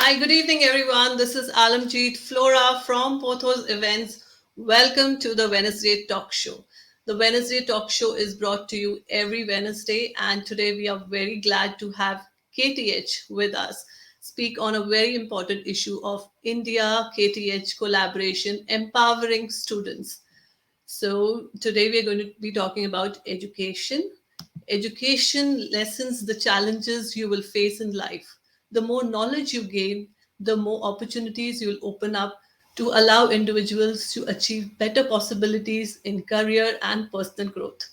Hi, good evening, everyone. This is Alamjeet Flora from Pothos Events. Welcome to the Wednesday Talk Show. The Wednesday Talk Show is brought to you every Wednesday, and today we are very glad to have KTH with us speak on a very important issue of India KTH collaboration empowering students. So, today we are going to be talking about education. Education lessens the challenges you will face in life. The more knowledge you gain, the more opportunities you'll open up to allow individuals to achieve better possibilities in career and personal growth.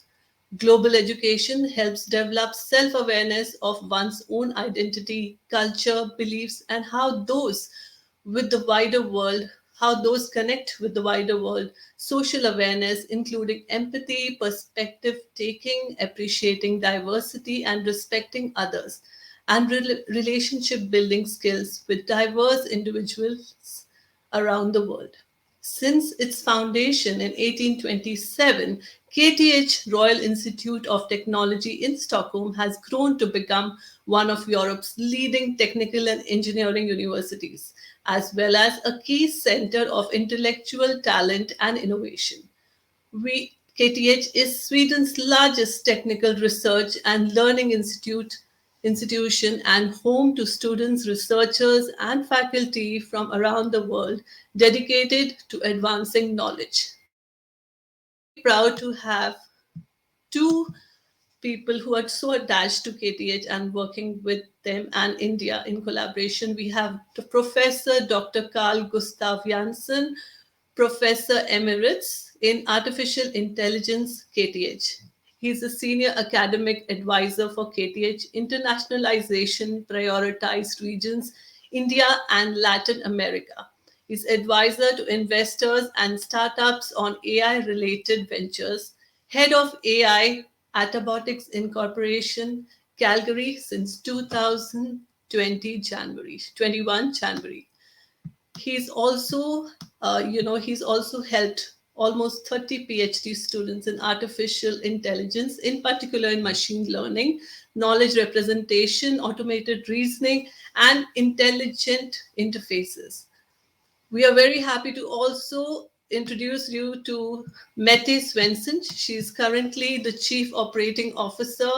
Global education helps develop self awareness of one's own identity, culture, beliefs, and how those with the wider world, how those connect with the wider world, social awareness, including empathy, perspective taking, appreciating diversity, and respecting others, and relationship building skills with diverse individuals around the world. Since its foundation in 1827, KTH Royal Institute of Technology in Stockholm has grown to become one of Europe's leading technical and engineering universities, as well as a key center of intellectual talent and innovation. KTH is Sweden's largest technical research and learning institution and home to students, researchers, and faculty from around the world dedicated to advancing knowledge. We are very proud to have two people who are so attached to KTH and working with them and India in collaboration. We have the Professor Dr. Carl Gustav Janssen, Professor Emeritus in Artificial Intelligence, KTH. He's a senior academic advisor for KTH Internationalization Prioritized Regions, India and Latin America. He's advisor to investors and startups on AI related ventures, head of AI Atabotics Incorporation, Calgary since 2020 January, 21 January. He's also helped almost 30 PhD students in artificial intelligence, in particular in machine learning, knowledge representation, automated reasoning, and intelligent interfaces. We are very happy to also introduce you to Mette Svensson. She is currently the Chief Operating Officer,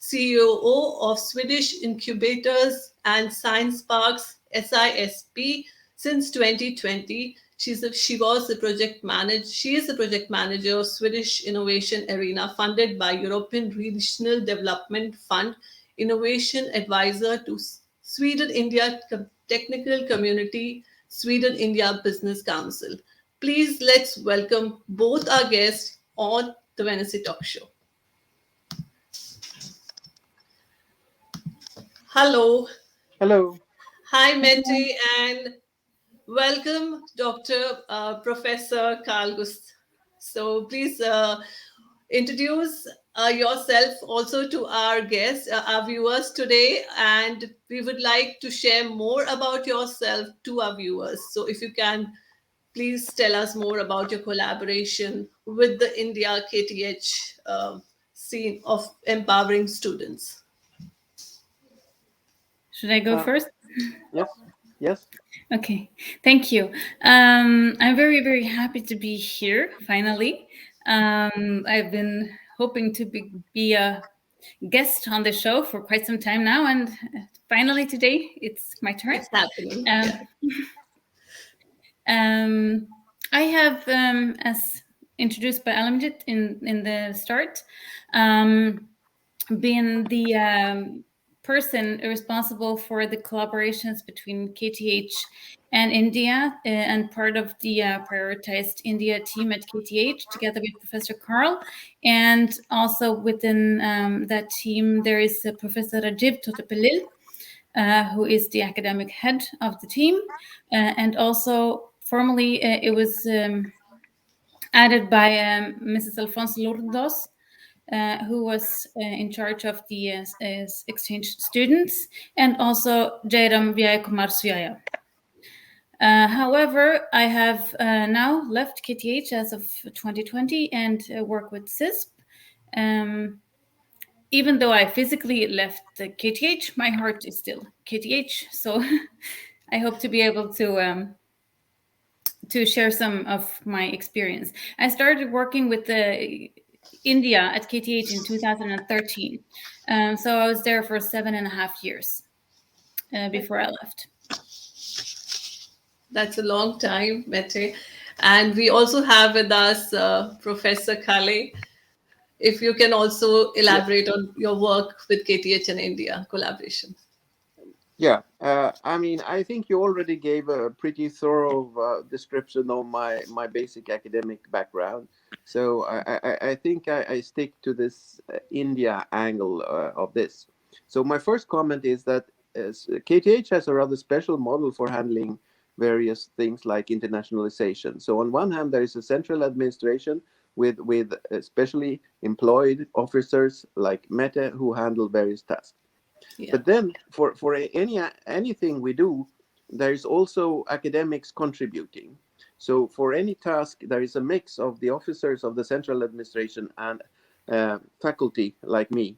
CEO of Swedish Incubators and Science Parks, SISP, since 2020. She was the project manager. She is the project manager of Swedish Innovation Arena, funded by European Regional Development Fund, innovation advisor to Sweden India Technical Community, Sweden India Business Council. Please let's welcome both our guests on the Wednesday Talk Show. Hello. Hello. Hi, Mette, and welcome, Dr. Professor Carl Gust. So please introduce yourself also to our guests, our viewers today, and we would like to share more about yourself to our viewers. So if you can, please tell us more about your collaboration with the India KTH scene of empowering students. Should I go Uh, first? yes, yes. Okay, thank you. I'm very, very happy to be here finally. I've been hoping to be a guest on the show for quite some time now, and finally today it's my turn. It's happening. Um, Yeah. um, I have, as introduced by Alamjit in the start, been the person responsible for the collaborations between KTH and India, and part of the prioritized India team at KTH, together with Professor Carl. And also within that team, there is Professor Rajiv Totepalil, who is the academic head of the team. And also, formally, it was added by Mrs. Alfonso Lourdes, who was in charge of the exchange students, and also Jairam Vyayakumar Suyaya. However, I have now left KTH as of 2020 and work with CISP. Even though I physically left the KTH, my heart is still KTH. So I hope to be able to share some of my experience. I started working with the India at KTH in 2013. So I was there for 7.5 years before I left. That's a long time, Mete. And we also have with us Professor Kale. If you can also Yeah, elaborate on your work with KTH and India collaboration. yeah. I mean, I think you already gave a pretty thorough description of my basic academic background. So I think I stick to this India angle of this. So my first comment is that KTH has a rather special model for handling various things like internationalization. So on one hand, there is a central administration with specially employed officers like Mete who handle various tasks. Yeah. But then for anything we do, there is also academics contributing. So for any task, there is a mix of the officers of the central administration and faculty like me.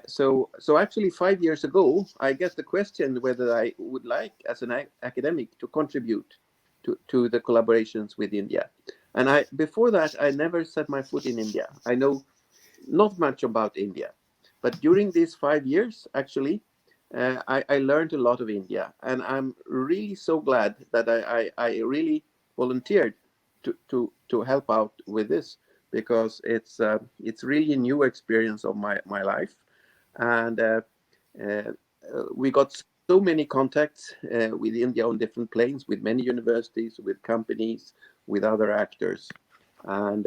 So actually, 5 years ago, I get the question whether I would like, as an academic, to contribute to the collaborations with India. And I before that, I never set my foot in India. I know not much about India. But during these 5 years, actually, I learned a lot of India. And I'm really so glad that I really volunteered to help out with this, because it's really a new experience of my life. And uh, we got so many contacts with India on different planes, with many universities, with companies, with other actors. And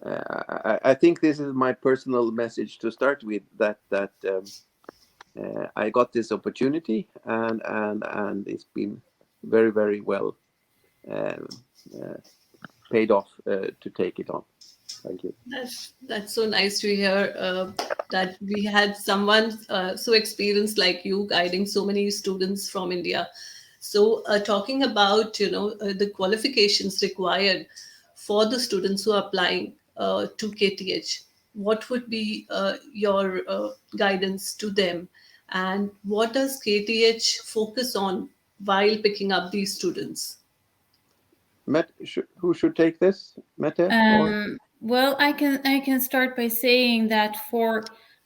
I think this is my personal message to start with, that I got this opportunity, and it's been very, very well um, uh, paid off to take it on. Thank you. That's so nice to hear that we had someone so experienced like you guiding so many students from India. So, talking about the qualifications required for the students who are applying to KTH, what would be your guidance to them, and what does KTH focus on while picking up these students? Who should take this, Mete or? Well, I can start by saying that for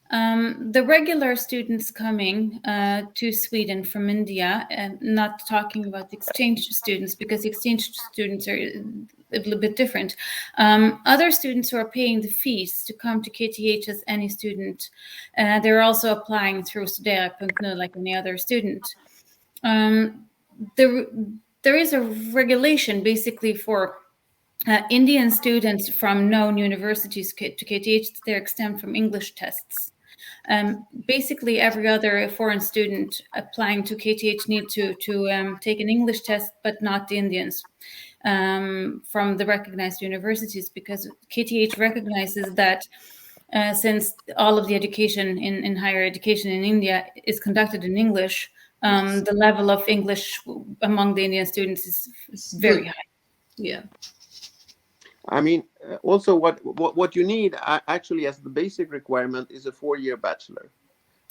the regular students coming to Sweden from India, and not talking about the exchange students, because the exchange students are a little bit different. Other students who are paying the fees to come to KTH as any student, they're also applying through Studera.nu like any other student. Um, there, there is a regulation basically for Indian students from known universities to KTH, they're exempt from English tests. Basically, every other foreign student applying to KTH need to take an English test, but not the Indians from the recognized universities, because KTH recognizes that since all of the education in higher education in India is conducted in English, Yes, the level of English among the Indian students is it's very good. high. Yeah. I mean, also what you need actually as the basic requirement is a 4-year bachelor.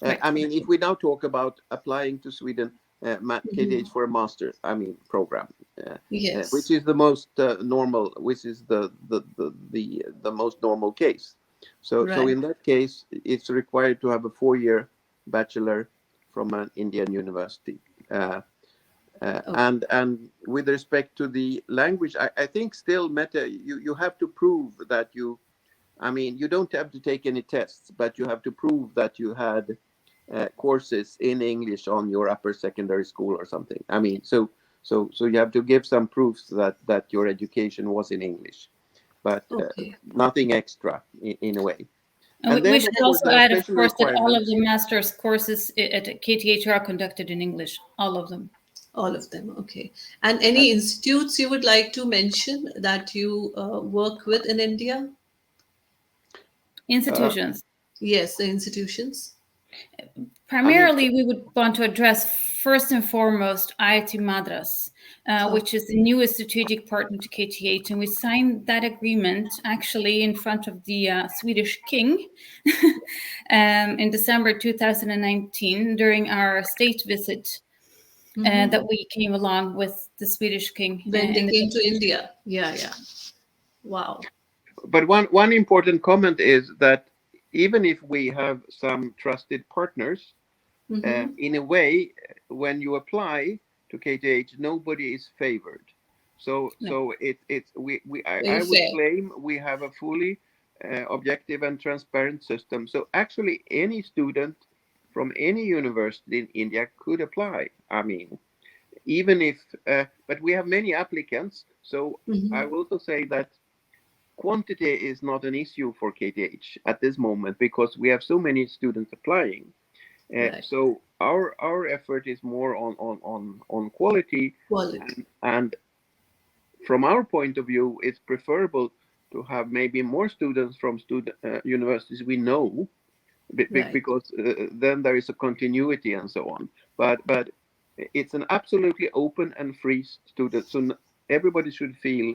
Right. I mean, if we now talk about applying to Sweden, KTH for a master, I mean, program, which Yes. is the most normal, which is the most normal case. So Right. in that case, it's required to have a 4-year bachelor from an Indian university. Okay. And with respect to the language, I think still, Meta, you have to prove that you. I mean, you don't have to take any tests, but you have to prove that you had courses in English on your upper secondary school or something. I mean, so you have to give some proofs that your education was in English, but Okay. nothing extra in a way. And And we then, of should course, also there are add, of special course, that all of requirements. the master's courses at KTH are conducted in English, all of them. All of them. Okay. And Uh, any institutes you would like to mention that you work with in India? uh, Institutions. Yes, the institutions. I mean, Primarily, we would want to address first and foremost IIT Madras, Oh, which is the newest strategic partner to KTH. And we signed that agreement actually in front of the Swedish king in December 2019 during our state visit. Mm-hmm. that we came along with the Swedish king When they and the came to Dutch. India. Yeah, yeah. Wow. But one important comment is that even if we have some trusted partners, Mm-hmm. in a way, when you apply to KTH, nobody is favored. Right. So I Very would fair. claim we have a fully objective and transparent system. So actually, any student from any university in India could apply. I mean, even if, but we have many applicants. So I Mm-hmm. will also say that quantity is not an issue for KTH at this moment because we have so many students applying. Right. So our effort is more on quality, Quality. and from our point of view, it's preferable to have maybe more students from student universities we know, Right. because then there is a continuity and so on. But it's an absolutely open and free student, so everybody should feel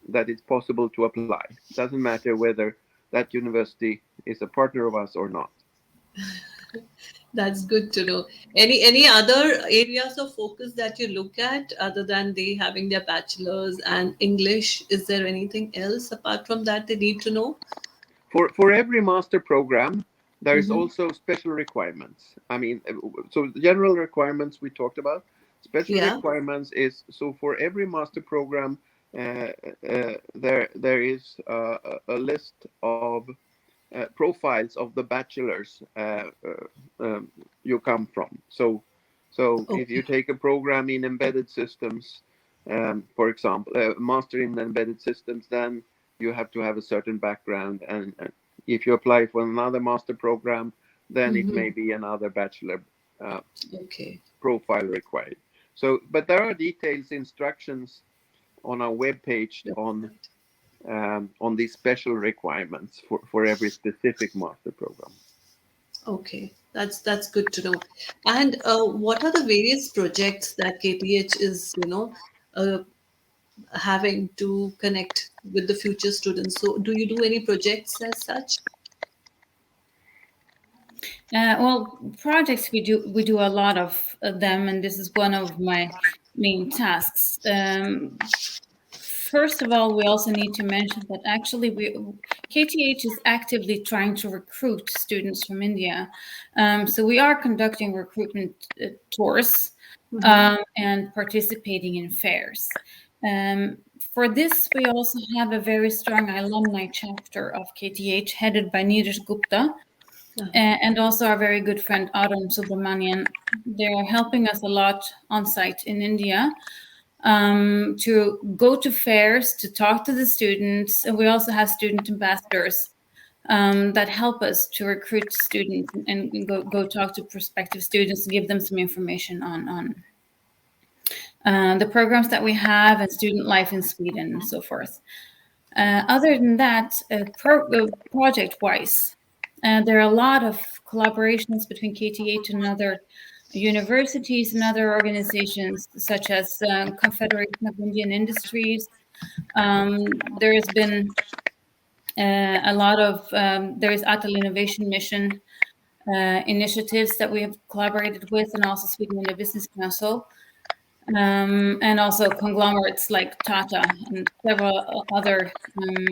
that it's possible to apply. Doesn't matter whether that university is a partner of us or not. That's good to know. Any other areas of focus that you look at other than they having their bachelor's and English? Is there anything else apart from that they need to know? For every master program, there is Mm-hmm. also special requirements. I mean, so general requirements we talked about. Special Yeah. requirements is, so for every master program, there is a list of profiles of the bachelors you come from. So if you Okay. take a program in embedded systems, for example, a master in embedded systems, then you have to have a certain background. And if you apply for another master program, then it Mm-hmm. may be another bachelor uh, Okay. profile required. So, but there are details, instructions on our webpage on these special requirements for every specific master program. Okay, that's good to know. And what are the various projects that KTH is, uh, having to connect with the future students? So, do you do any projects as such? Well, projects we do a lot of them, and this is one of my main tasks. First of all, we also need to mention that actually KTH is actively trying to recruit students from India. So we are conducting recruitment tours Mm-hmm. and participating in fairs. Um, for this, we also have a very strong alumni chapter of KTH headed by Neeraj Gupta, Uh-huh. and also our very good friend Arun Subramanian. They're helping us a lot on site in India to go to fairs, to talk to the students. And we also have student ambassadors that help us to recruit students and go talk to prospective students and give them some information on the programs that we have and student life in Sweden and so forth. Other than that, project-wise, there are a lot of collaborations between KTH and other universities and other organizations, such as Confederation of Indian Industries. There has been a lot of there is Atal Innovation Mission initiatives that we have collaborated with, and also Sweden India Business Council, and also conglomerates like Tata and several other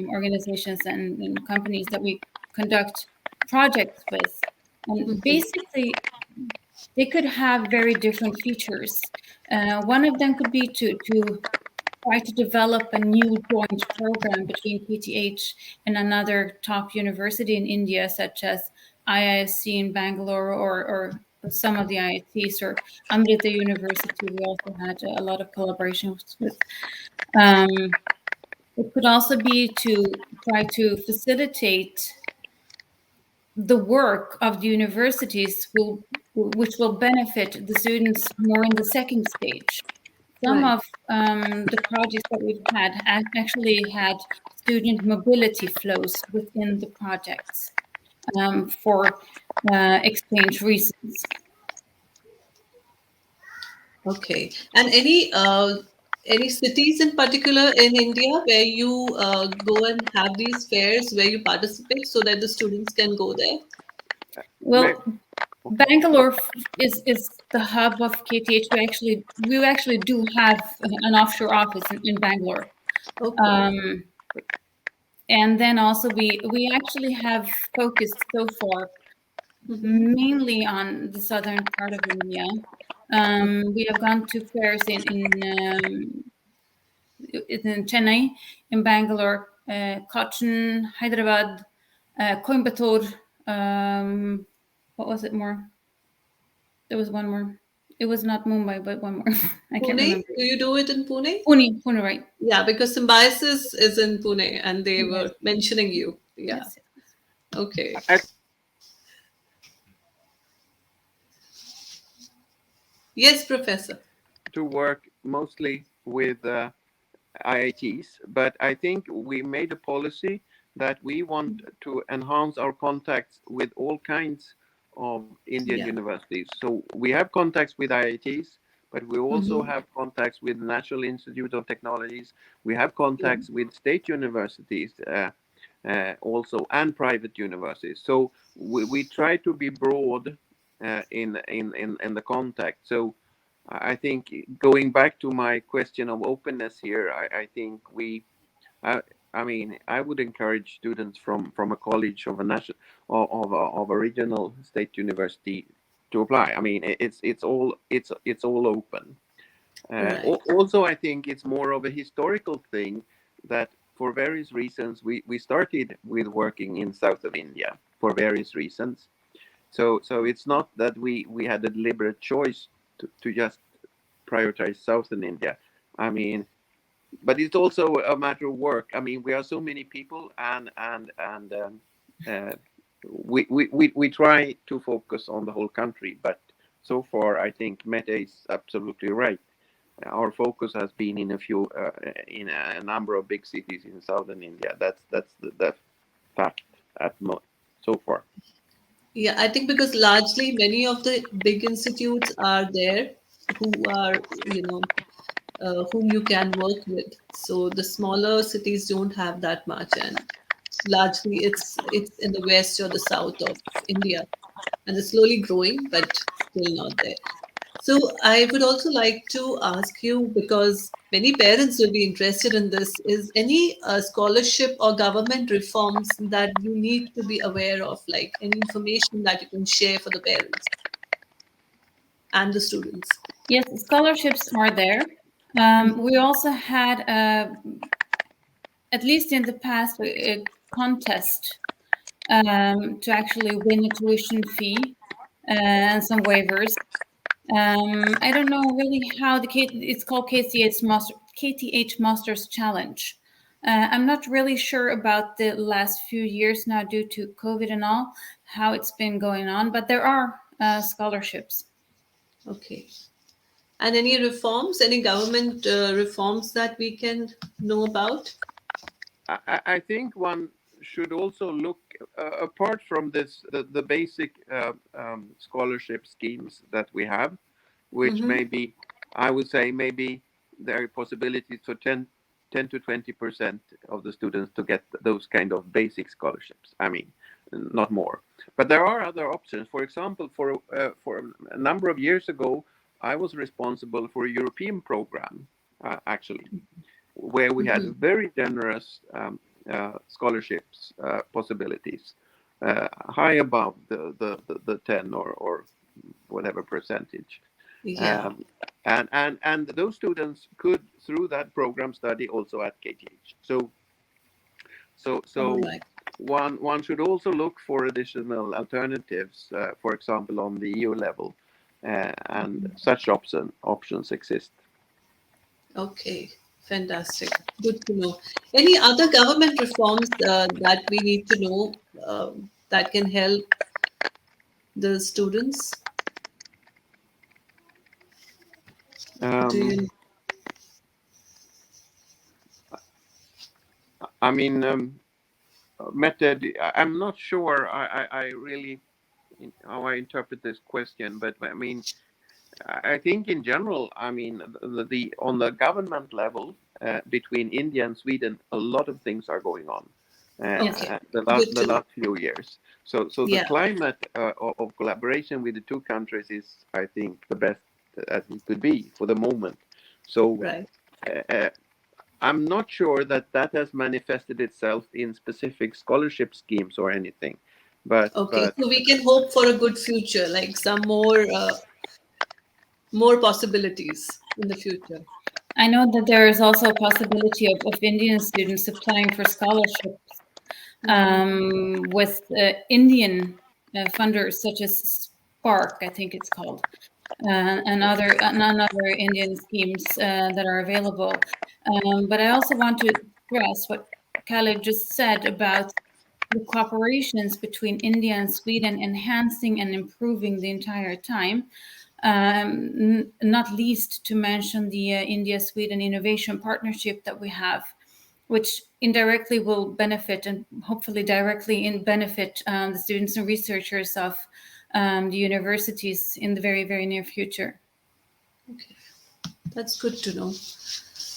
organizations and companies that we conduct projects with. And basically, they could have very different features. One of them could be to try to develop a new joint program between PTH and another top university in India, such as IISc in Bangalore or some of the IITs or Amrita University. We also had a lot of collaborations with. Um, it could also be to try to facilitate the work of the universities which will benefit the students more in the second stage. Some Right. of the projects that we've had actually had student mobility flows within the projects for exchange reasons. Okay. And any cities in particular in India where you go and have these fairs where you participate so that the students can go there? Well, Okay. Bangalore is the hub of KTH. We actually do have an offshore office in Bangalore. Oh, cool. Um, and then also we actually have focused so far Mm-hmm. mainly on the southern part of India. We have gone to fairs in Chennai, in Bangalore, Cochin, Hyderabad, Coimbatore. What was it more? There was one more. It was not Mumbai, but one more. I can't Pune? remember. Do you do it in Pune? Pune, right? Yeah, because Symbiosis is in Pune and they Yes, were mentioning you. Yeah. yes, yes. Okay. I Yes, Professor. to work mostly with IITs, but I think we made a policy that we want to enhance our contacts with all kinds of Indian Yeah. universities. So we have contacts with IITs, but we also Mm-hmm. have contacts with National Institute of Technologies. We have Yeah. contacts with state universities also and private universities. So we try to be broad in the contact. So I think going back to my question of openness here, I think I, I mean, I would encourage students from a college of a national of a regional state university to apply. I mean, it's all open. Right. Also, I think it's more of a historical thing that for various reasons we started with working in south of India for various reasons. So it's not that we had a deliberate choice to just prioritize southern India. I mean, but it's also a matter of work. I mean, we are so many people, and uh, we try to focus on the whole country. But so far, I think Meta is absolutely right. Our focus has been in a number of big cities in southern India. That's the fact so far. Yeah, I think because largely many of the big institutes are there who are, whom you can work with. So the smaller cities don't have that much, and largely it's in the west or the south of India, and it's slowly growing, but still not there. So I would also like to ask you, because many parents will be interested in this, is any scholarship or government reforms that you need to be aware of, like any information that you can share for the parents and the students? Yes, scholarships are there. We also had, at least in the past, a contest to actually win a tuition fee and some waivers. I don't know really how it's called KTH Masters Challenge. I'm not really sure about the last few years now due to COVID and all, how it's been going on, but there are scholarships. Okay. And any reforms, any government reforms that we can know about? I think one should also look apart from the basic scholarship schemes that we have, which Mm-hmm. maybe I would say maybe there are possibilities for 10 to 20% of the students to get those kind of basic scholarships. I mean, not more. But there are other options. For example, for a number of years ago, I was responsible for a European program, actually, where we had Mm-hmm. very generous scholarships possibilities, high above the 10 or whatever percentage. Yeah. Um, and those students could, through that program, study also at KTH. All So right. one should also look for additional alternatives, for example, on the EU level, and such options exist. Okay, fantastic. Good to know. Any other government reforms that we need to know that can help the students? Do Um, you? I mean, method. I'm not sure. I really how I interpret this question, but I mean, I think in general, I mean, on the government level between India and Sweden, a lot of things are going on. Okay. Good the to know. last few years. So the Yeah. climate of collaboration with the two countries is, I think, the best as it could be for the moment. So Right. uh, I'm not sure that that has manifested itself in specific scholarship schemes or anything, Okay. but So we can hope for a good future, like some more possibilities in the future. I know that there is also a possibility of Indian students applying for scholarships with Indian funders such as Spark, I think it's called, and other Indian schemes that are available. But I also want to stress what Khaled just said about the cooperations between India and Sweden enhancing and improving the entire time. Not least to mention the India-Sweden innovation partnership that we have, which indirectly will benefit and hopefully directly benefit the students and researchers of the universities in the very, very near future. Okay. That's good to know.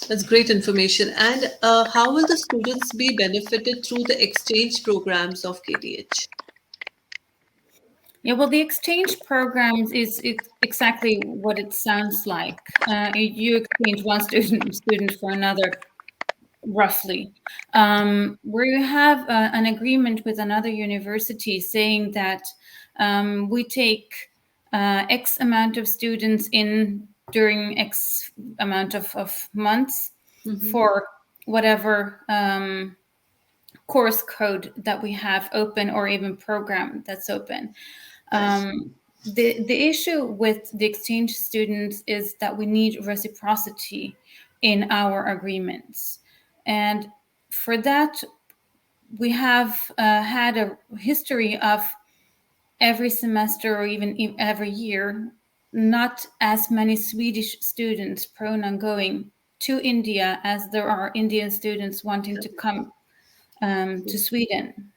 That's great information. And how will the students be benefited through the exchange programs of KTH? Yeah, well, the exchange programs is exactly what it sounds like. You exchange one student for another, roughly, where you have an agreement with another university saying that we take X amount of students in during X amount of months Mm-hmm. for whatever course code that we have open or even program that's open. Right. The issue with the exchange students is that we need reciprocity in our agreements. And for that, we have had a history of every semester or even every year, not as many Swedish students prone on going to India as there are Indian students wanting to come to Sweden.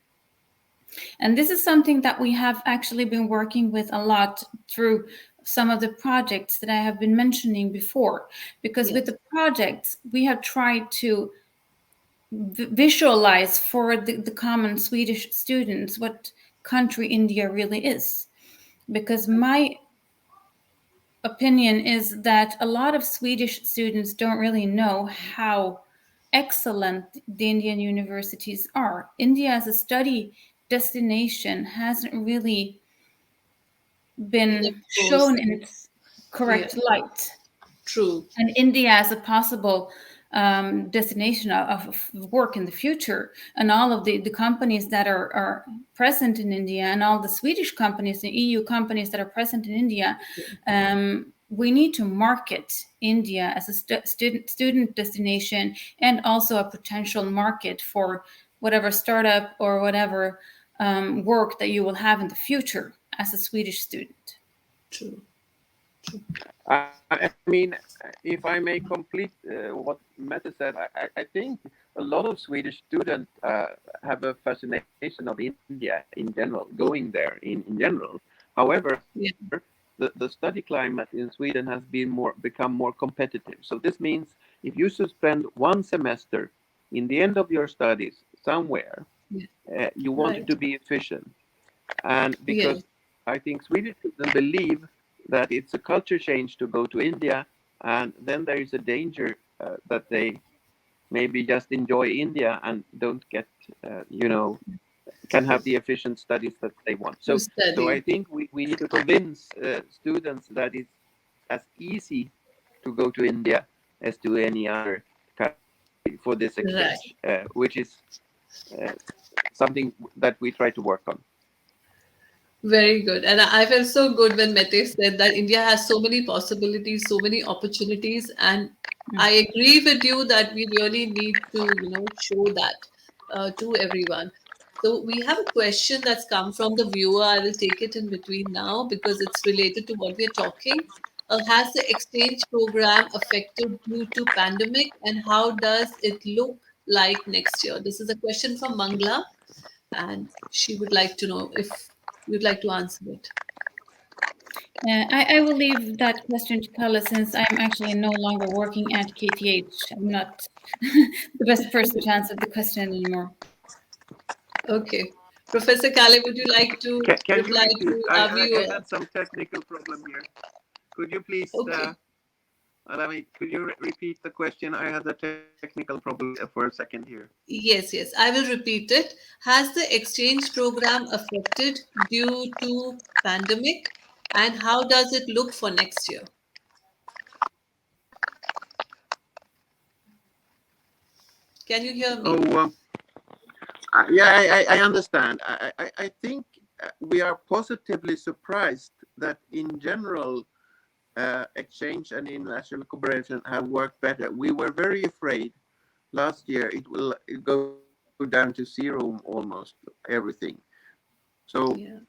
And this is something that we have actually been working with a lot through some of the projects that I have been mentioning before. Because Yes. with the projects, we have tried to visualize for the common Swedish students what country India really is. Because my opinion is that a lot of Swedish students don't really know how excellent the Indian universities are. India as a study destination hasn't really Been been exposed. shown in its Yeah. correct light. True. And India as a possible destination of work in the future, and all of the companies that are present in India, and all the Swedish companies, the EU companies that are present in India, we need to market India as a student destination and also a potential market for whatever startup or whatever work that you will have in the future as a Swedish student. True. True. I mean, if I may complete what Mette said, I think a lot of Swedish students have a fascination of India in general, going there in general. However, Yeah. the study climate in Sweden has become more competitive. So this means if you suspend one semester in the end of your studies somewhere, Yeah. you want Right. to be efficient. And Yeah. because I think Swedish people believe that it's a culture change to go to India, and then there is a danger that they maybe just enjoy India and don't get, can have the efficient studies that they want. To So I study. think we need to convince students that it's as easy to go to India as to any other country for this Right. exchange, which is uh, something that we try to work on. Very good. And I felt so good when Mete said that India has so many possibilities, so many opportunities. And I agree with you that we really need to, show that to everyone. So we have a question that's come from the viewer. I will take it in between now because it's related to what we're talking. Has the exchange program affected due to pandemic, and how does it look like next year? This is a question from Mangla, and she would like to know if you'd like to answer it. I will leave that question to Carla since I'm actually no longer working at KTH. I'm not the best person to answer the question anymore. Okay. Professor Kale, would you like to Can you reply repeat? to our I viewer? had some technical problem here. Could you please Okay. allow me? Could you repeat the question? I had a technical problem for a second here. Yes, yes. I will repeat it. Has the exchange program affected due to pandemic, and how does it look for next year? Can you hear me? Oh, yeah, I understand. I think we are positively surprised that in general, exchange and international cooperation have worked better. We were very afraid last year it go down to zero almost everything. So Yeah.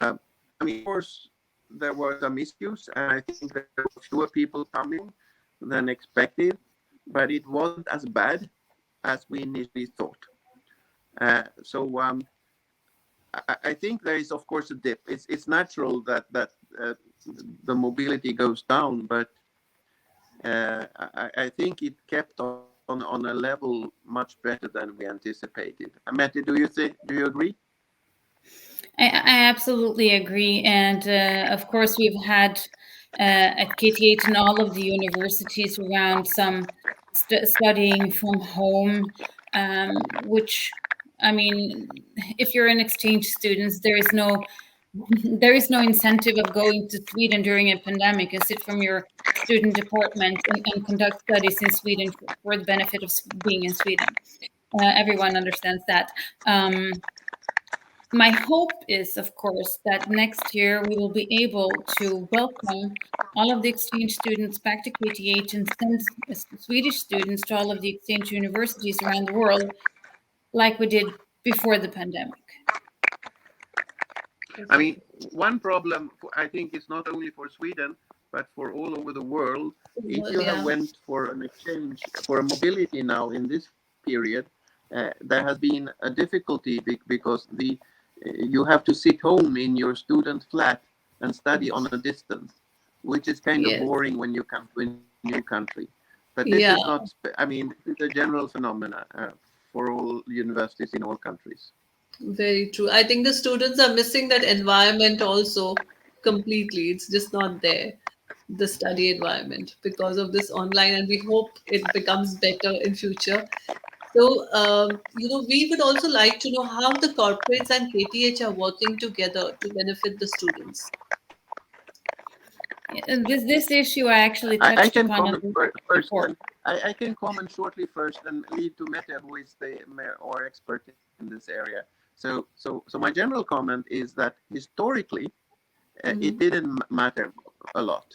I mean, of course, there were some issues, and I think there were fewer people coming than expected, but it wasn't as bad as we initially thought. So I think there is, of course, a dip. It's natural that the mobility goes down, but I think it kept on a level much better than we anticipated. Mette, do you agree? I absolutely agree. And of course, we've had at KTH and all of the universities around some studying from home, which, I mean, if you're an exchange student, there is no incentive of going to Sweden during a pandemic and sit from your student department and conduct studies in Sweden for the benefit of being in Sweden. Everyone understands that. My hope is, of course, that next year we will be able to welcome all of the exchange students back to KTH and send Swedish students to all of the exchange universities around the world like we did before the pandemic. I mean, Okay. one problem I think is not only for Sweden but for all over the world. If Well, you have yeah. went for an exchange for a mobility now in this period, there has been a difficulty because the you have to sit home in your student flat and study on a distance, which is kind of Yes. boring when you come to a new country. But this is Yeah. not. I mean, this is a general phenomena for all universities in all countries. Very true. I think the students are missing that environment also completely. It's just not there, the study environment, because of this online, and we hope it becomes better in future. So, we would also like to know how the corporates and KTH are working together to benefit the students. This issue I actually I can touched comment upon on the first, and report. I can comment shortly first, and lead to Mette, who is the or expert in this area. So my general comment is that historically it Hmm. didn't matter a lot.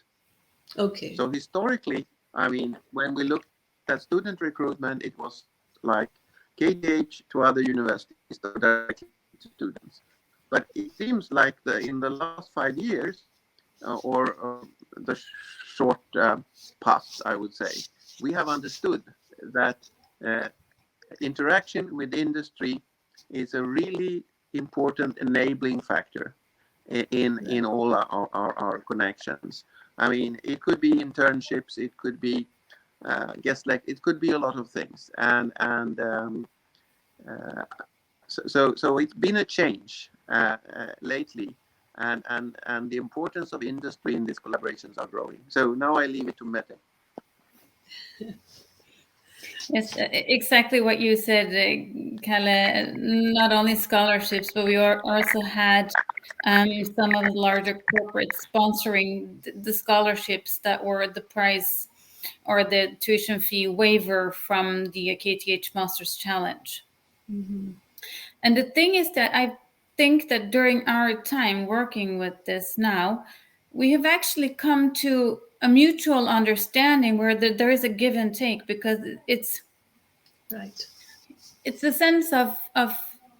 Okay. So historically, I mean, when we looked at student recruitment, it was like KTH to other universities directly to students. But it seems like in the last 5 years, or the short past, I would say, we have understood that uh, interaction with industry is a really important enabling factor in Right. all our connections. I mean, it could be internships, it could be guest like it could be a lot of things, and uh, so it's been a change lately, and the importance of industry in these collaborations are growing. So now I leave it to Mette. Yes, exactly what you said, Kalle. Not only scholarships, but we also had some of the larger corporates sponsoring the scholarships that were the price or the tuition fee waiver from the KTH Masters Challenge. Hmm. And the thing is that I think that during our time working with this now, we have actually come to a mutual understanding where there is a give and take because Right. it's a sense of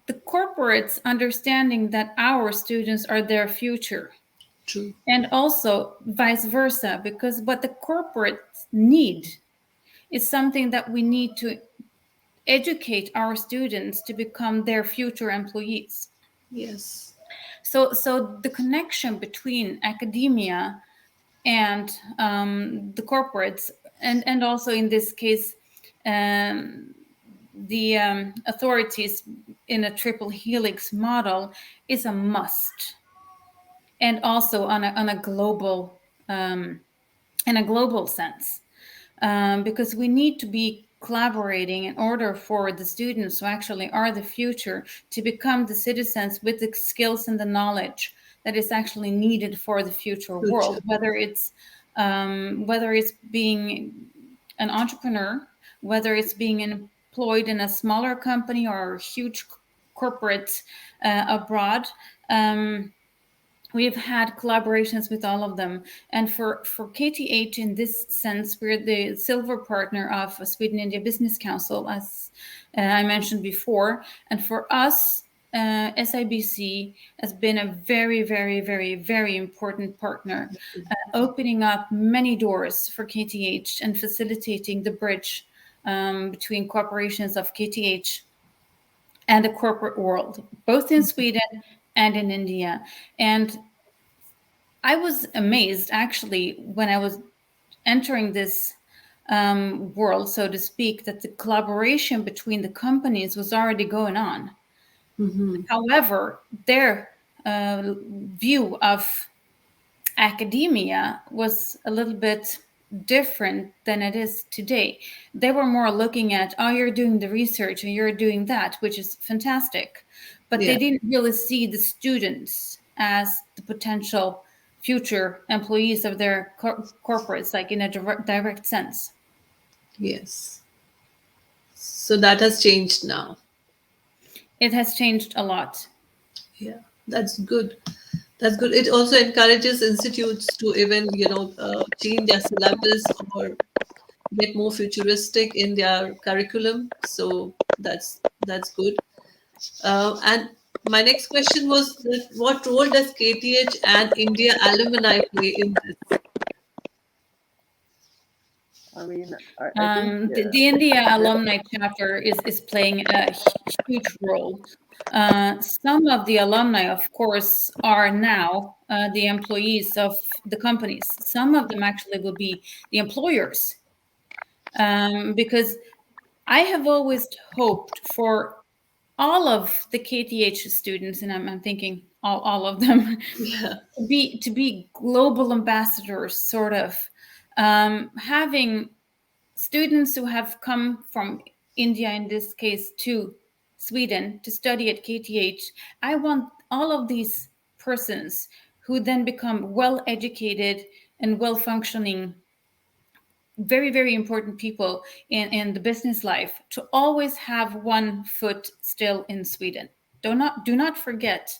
the corporates understanding that our students are their future True. and also vice versa because what the corporates need is something that we need to educate our students to become their future employees. Yes. So the connection between academia and the corporates and also in this case um, the authorities in a triple helix model is a must, and also on a global in a global sense, because we need to be collaborating in order for the students who actually are the future to become the citizens with the skills and the knowledge that is actually needed for the future Future. world, whether it's being an entrepreneur, whether it's being employed in a smaller company or a huge corporate abroad. We've had collaborations with all of them. And for KTH, in this sense, we're the silver partner of Sweden India Business Council, as I mentioned before. And for us, SIBC has been a very, very, very, very important partner, opening up many doors for KTH and facilitating the bridge between corporations of KTH and the corporate world, both in Sweden and in India. And I was amazed actually when I was entering this world, so to speak, that the collaboration between the companies was already going on. However, their view of academia was a little bit different than it is today. They were more looking at, oh, you're doing the research and you're doing that, which is fantastic. But Yeah. they didn't really see the students as the potential future employees of their corporates, like in a direct sense. Yes. So that has changed now. It has changed a lot. Yeah, that's good. That's good. It also encourages institutes to even, change their syllabus or get more futuristic in their curriculum. So that's good. And my next question was that what role does KTH and India alumni play in this? I mean, I think The India alumni chapter is playing a huge role. Some of the alumni, of course, are now the employees of the companies. Some of them actually will be the employers, because I have always hoped for all of the KTH students, and I'm thinking all of them, Yeah. to be global ambassadors, sort of, having students who have come from India, in this case, to Sweden to study at KTH. I want all of these persons who then become well educated and well functioning, very, very important people in the business life, to always have one foot still in Sweden. Do not forget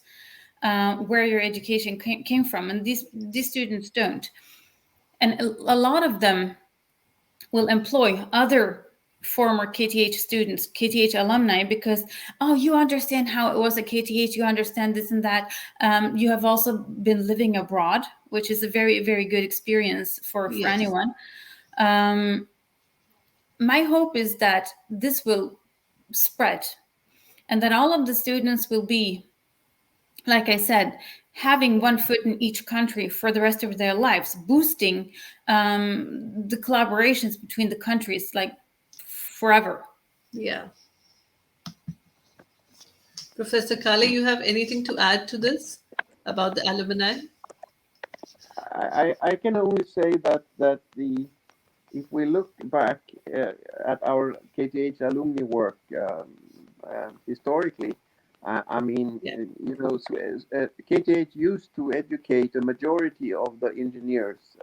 where your education came from, and these students don't. And a lot of them will employ other former KTH students, KTH alumni, because, oh, you understand how it was at KTH, you understand this and that. You have also been living abroad, which is a very, very good experience for Yes. anyone. My hope is that this will spread, and that all of the students will be, like I said, having one foot in each country for the rest of their lives, boosting the collaborations between the countries, like, forever. Yeah. Professor Kale, you have anything to add to this about the alumni? I can only say that the if we look back at our KTH alumni work historically, I mean, Yeah. KTH used to educate a majority of the engineers,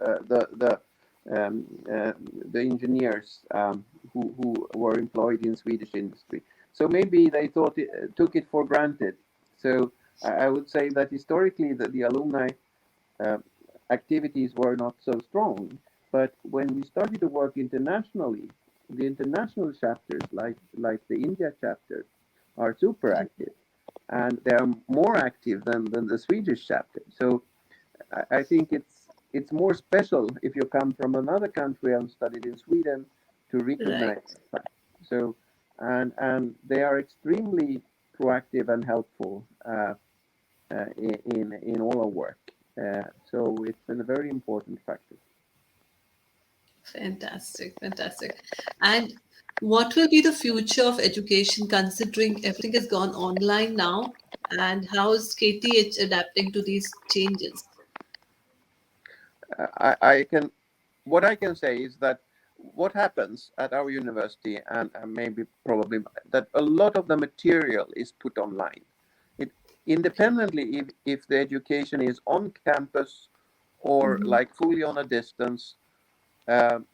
um, uh, the engineers who were employed in Swedish industry. So maybe they took it for granted. So I would say that historically the alumni uh, activities were not so strong. But when we started to work internationally, the international chapters, like the India chapter, are super active, and they are more active than the Swedish chapter. So I think it's more special if you come from another country and studied in Sweden to Right. recognize that. So and they are extremely proactive and helpful in all our work. So it's been a very important factor. Fantastic. Fantastic. And What will be the future of education considering everything has gone online now? And how is KTH adapting to these changes? I can, what I can say is that what happens at our university, and maybe probably that a lot of the material is put online. It Okay. independently if the education is on campus or Hmm. like fully on a distance, um,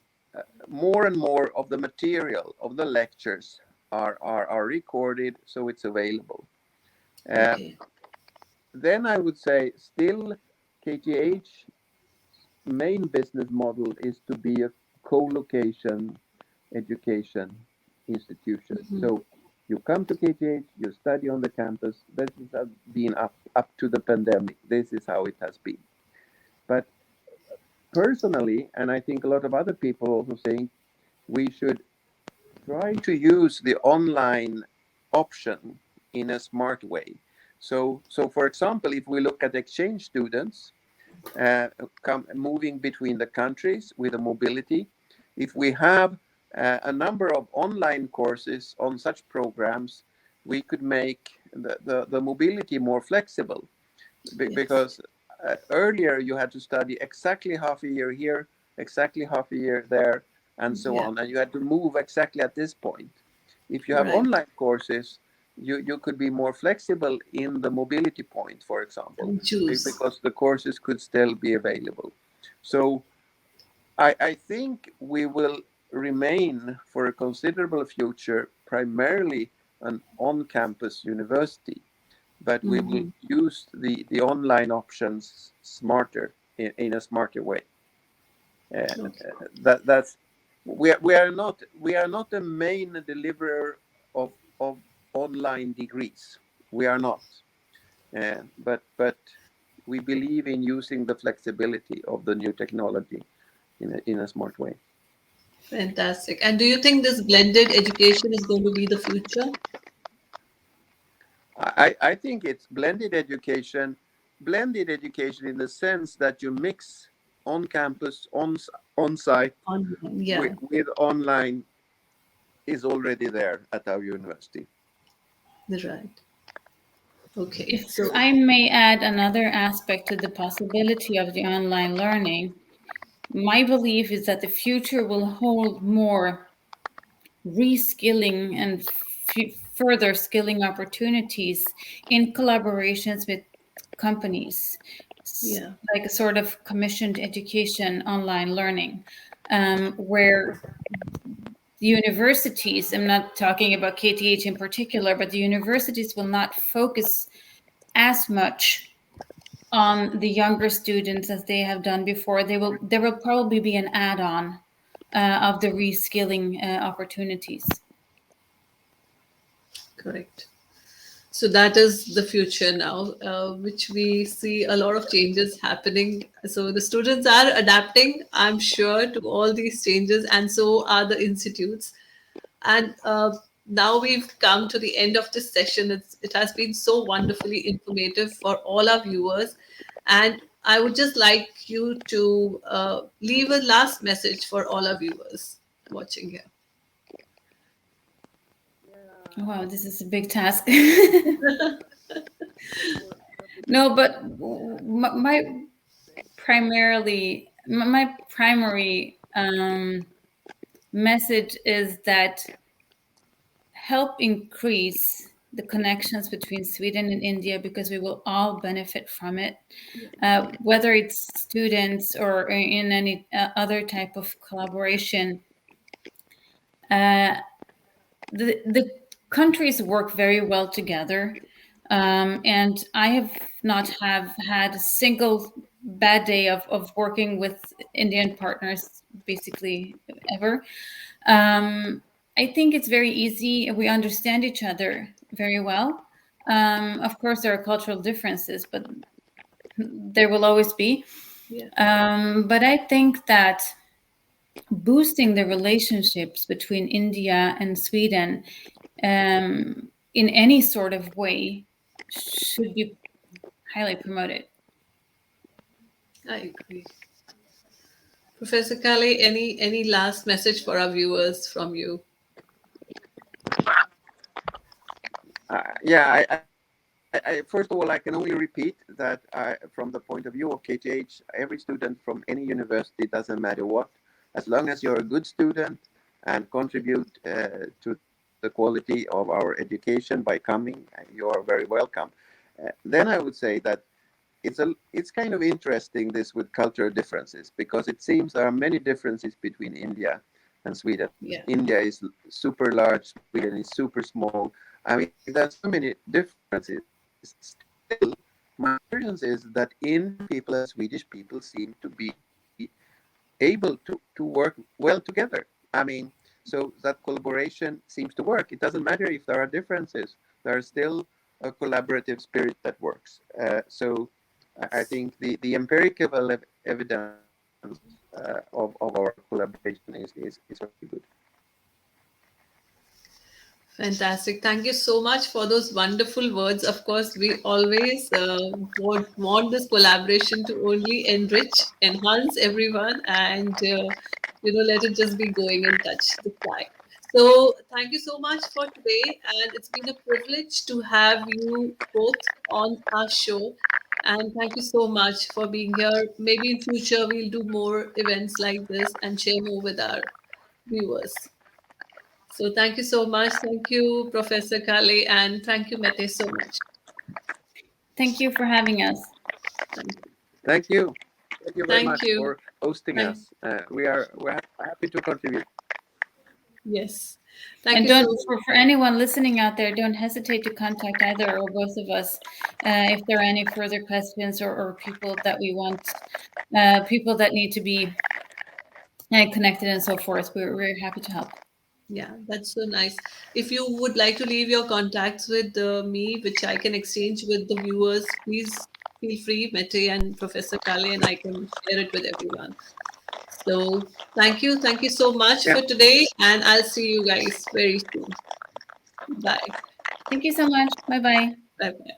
more and more of the material of the lectures are recorded, so it's available. Uh, Okay. then I would say still KTH main business model is to be a co-location education institution. Hmm. So you come to KTH, you study on the campus. This has been up to the pandemic. This is how it has been. But personally, and I think a lot of other people also saying we should try to use the online option in a smart way. So for example, if we look at exchange students, uh, moving between the countries with a mobility. If we have a number of online courses on such programs, we could make the mobility more flexible Yes. because earlier you had to study exactly half a year here, exactly half a year there, and so Yeah. on, and you had to move exactly at this point. If you have Right. online courses, you could be more flexible in the mobility point, for example, And choose. because the courses could still be available. So I think we will remain for a considerable future primarily an on-campus university, but we will Hmm. use the online options smarter in a smarter way. Okay. That's we are not the main deliverer of online degrees. We are not, but we believe in using the flexibility of the new technology in a smart way. Fantastic. And do you think this blended education is going to be the future? I think it's blended education in the sense that you mix on campus, on site Online. Yeah. with online is already there at our university. Right. Okay. If So, I may add another aspect to the possibility of the online learning, my belief is that the future will hold more reskilling and further skilling opportunities in collaborations with companies, yeah. like a sort of commissioned education online learning, where the universities, I'm not talking about KTH in particular, but the universities will not focus as much on the younger students as they have done before. There will probably be an add-on of the reskilling opportunities. Correct. So that is the future now, which we see a lot of changes happening. So the students are adapting, I'm sure, to all these changes, and so are the institutes. And now we've come to the end of this session. It has been so wonderfully informative for all our viewers. And I would just like you to leave a last message for all our viewers watching here. Oh, wow, this is a big task. No, but my my primary message is that help increase the connections between Sweden and India because we will all benefit from it, whether it's students or in any other type of collaboration. Uh, the countries work very well together, and I have not have had a single bad day of working with Indian partners basically ever. I think it's very easy. We understand each other very well. Of course, there are cultural differences, but there will always be. Yeah. But I think that boosting the relationships between India and Sweden in any sort of way should be highly promoted. I agree. Professor Kale, any last message for our viewers from you? First of all, I can only repeat that from the point of view of KTH, every student from any university, doesn't matter what, as long as you're a good student and contribute to the quality of our education by coming, you are very welcome. Then I would say that it's kind of interesting this with cultural differences, because it seems there are many differences between India and Sweden. Yeah. India is super large, Sweden is super small. I mean, there's so many differences. Still, my experience is that Indian people and Swedish people seem to be able to work well together. I mean, so that collaboration seems to work. It doesn't matter if there are differences. There is still a collaborative spirit that works. So I think the empirical evidence of our collaboration is very good. Fantastic. Thank you so much for those wonderful words. Of course, we always want this collaboration to only enrich, enhance everyone, and let it just be going and touch the sky. So, thank you so much for today, and it's been a privilege to have you both on our show. And thank you so much for being here. Maybe in future we'll do more events like this and share more with our viewers. So thank you so much. Thank you, Professor Kale, and thank you, Mete, so much. Thank you for having us. Thank you. Thank you. Thank you very Thank much you. for hosting Thank us. We're happy to contribute. yes. Thank And you so don't, much. for anyone listening out there, don't hesitate to contact either or both of us if there are any further questions or people that we want, people that need to be connected and so forth. We're happy to help. Yeah, that's so nice. If you would like to leave your contacts with me, which I can exchange with the viewers, please feel free, Mete and Professor Kale, and I can share it with everyone. So thank you. Thank you so much Yeah. for today, and I'll see you guys very soon. Bye. Thank you so much. Bye bye. Bye bye.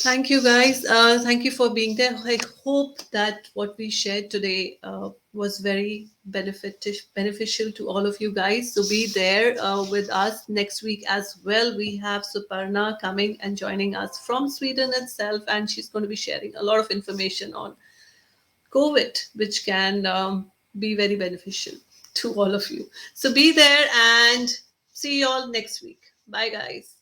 Thank you, guys. Thank you for being there. I hope that what we shared today was very beneficial to all of you guys. So be there with us next week as well. We have Suparna coming and joining us from Sweden itself, and she's going to be sharing a lot of information on COVID, which can be very beneficial to all of you. So be there and see you all next week. Bye, guys.